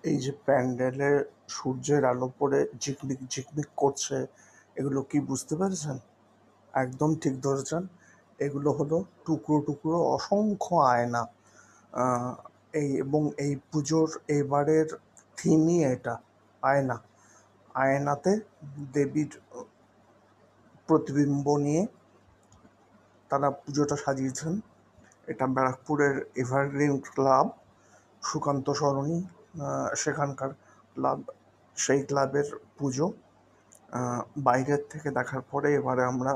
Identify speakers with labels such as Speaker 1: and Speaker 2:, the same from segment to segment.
Speaker 1: এই যে প্যান্ডেলে সূর্যের আলো পড়ে ঝিকমিক ঝিকমিক করছে, এগুলো কি বুঝতে পেরেছেন? একদম ঠিক ধরেছেন। এগুলো হলো টুকরো টুকরো অসংখ্য আয়না। আহ, এই পুজোর এবারের থিমই এটা, আয়না। আয়নাতে দেবীর প্রতিবিম্ব নিয়ে তারা পুজোটা সাজিয়েছেন। এটা ব্যারাকপুরের এভারগ্রিন ক্লাব, সুকান্ত সরণি, সেখানকার ক্লাব। সেই ক্লাবের পুজো বাইরের থেকে দেখার পরে এবারে আমরা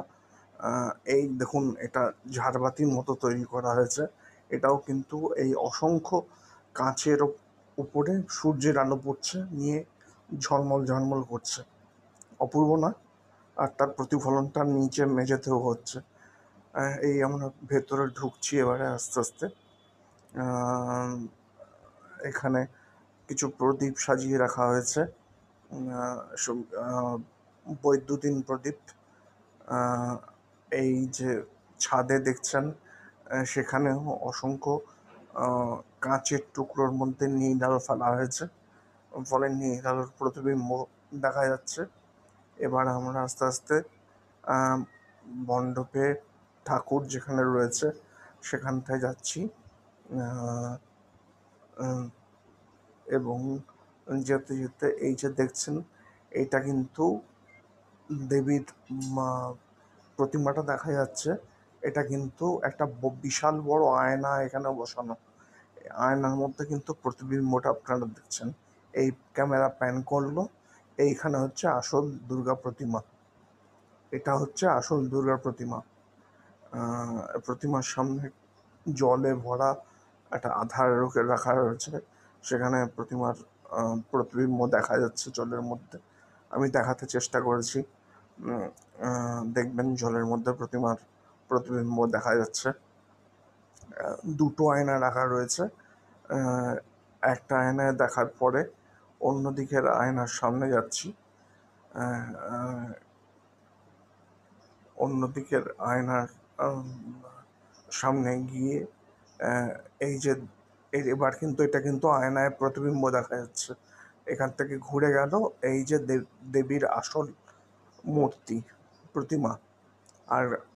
Speaker 1: এই দেখুন, এটা ঝাড়বাতির মতো তৈরি করা হয়েছে। এটাও কিন্তু এই অসংখ্য কাঁচের উপরে সূর্যের আলো পড়ছে, নিয়ে ঝলমল ঝলমল করছে। অপূর্ব না? আর তার প্রতিফলনটা নিচে মেঝেতেও হচ্ছে। এই আমরা ভেতরে ঢুকছি এবারে আস্তে আস্তে। আহ, এখানে কিছু প্রদীপ সাজিয়ে রাখা হয়েছে, বৈদ্যুতিন প্রদীপ। আহ, এই যে ছাদে দেখছেন, সেখানেও অসংখ্য আহ, কাঁচের টুকরোর মধ্যে নীল আলো ফেলা হয়েছে, ফলে নীল আলোর প্রতিবিম্ব দেখা যাচ্ছে। এবার আমরা আস্তে আস্তে আহ, মণ্ডপে ঠাকুর যেখানে রয়েছে সেখানটায় যাচ্ছি। আহ, উম, এবং যেতে যেতে এই যে দেখছেন, এইটা কিন্তু দেবীর প্রতিমাটা দেখা যাচ্ছে। এটা কিন্তু একটা বিশাল বড় আয়না এখানে বসানো। এই আয়নার মধ্যে কিন্তু প্রতিবিম্বটা আপনারা দেখছেন। এই ক্যামেরা প্যান করলো, এইখানে হচ্ছে আসল দুর্গা প্রতিমা। এটা হচ্ছে আসল দুর্গা প্রতিমা। প্রতিমার সামনে জলে ভরা একটা আধার রাখা রয়েছে, সেখানে প্রতিমার প্রতিবিম্ব দেখা যাচ্ছে জলের মধ্যে। আমি দেখাতে চেষ্টা করেছি। দেখবেন জলের মধ্যে প্রতিমার প্রতিবিম্ব দেখা যাচ্ছে। দুটো আয়না রাখা রয়েছে। একটা আয়নায় দেখার পরে অন্য দিকের আয়নার সামনে যাচ্ছি। অন্য দিকের আয়নার সামনে গিয়ে এই যে এবার কিন্তু এটা কিন্তু আয়নায় প্রতিবিম্ব দেখা যাচ্ছে। এখান থেকে ঘুরে গেল এই যে দেবীর আসল মূর্তি, প্রতিমা। আর